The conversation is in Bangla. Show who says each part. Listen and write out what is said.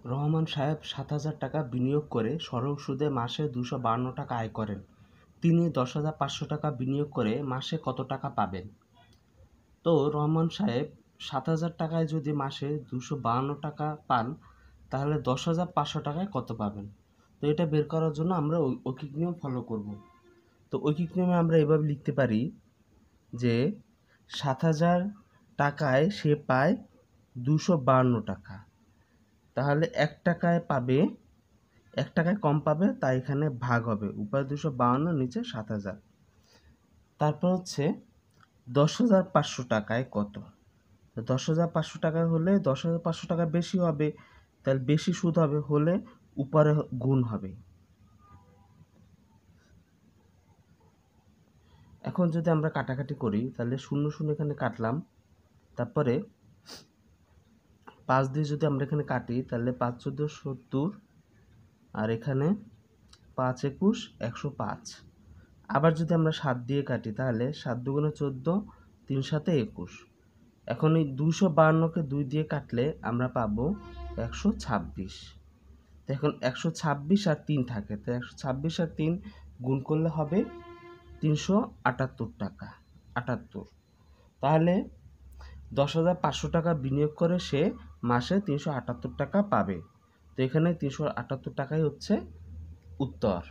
Speaker 1: রহমান সাহেব ৭,০০০ টাকা বিনিয়োগ করে সরল সুদে মাসে ২৫২ টাকা আয় করেন। তিনি ১০,৫০০ টাকা বিনিয়োগ করে মাসে কত টাকা পাবেন? তো রহমান সাহেব ৭,০০০ টাকায় যদি মাসে ২৫২ টাকা পান, তাহলে ১০,৫০০ টাকায় কত পাবেন? তো এটা বের করার জন্য আমরা ঐকিক নিয়ম ফলো করব। তো ঐকিক নিয়মে আমরা এভাবে লিখতে পারি যে ৭,০০০ টাকায় সে পায় ২৫২ টাকা। তাহলে ১ টাকায় পাবে, ১ টাকায় কম পাবে, তাই এখানে ভাগ হবে। উপরে ২৫২, নিচে ৭,০০০। তারপর হচ্ছে ১০,৫০০ টাকায় কত? ১০,৫০০ টাকায় হলে ১০,৫০০ টাকা বেশি হবে, তাহলে বেশি সুদ হবে, হলে উপরে গুণ হবে। এখন যদি আমরা কাটাকাটি করি, তাহলে ০ এখানে কাটলাম, তারপরে ৫ দিয়ে যদি আমরা এখানে কাটি, তাহলে ৫ × ১৪ = ৭০, আর এখানে ৫ × ২১ = ১০৫। আবার যদি আমরা ৭ দিয়ে কাটি, তাহলে ৭ × ২ = ১৪, ৩ × ৭ = ২১। এখন এই ২৫২কে ২ দিয়ে কাটলে আমরা পাবো ১২৬। তো এখন ১২৬ আর ৩ থাকে, তো ১২৬ আর ৩ গুণ করলে হবে ৩৭৮ টাকা, ৭৮। তাহলে ১০,৫০০ টাকা বিনিয়োগ করে সে মাসে ৩৭৮ টাকা পাবে। তো এখানে ৩৭৮ টাকাই হচ্ছে উত্তর।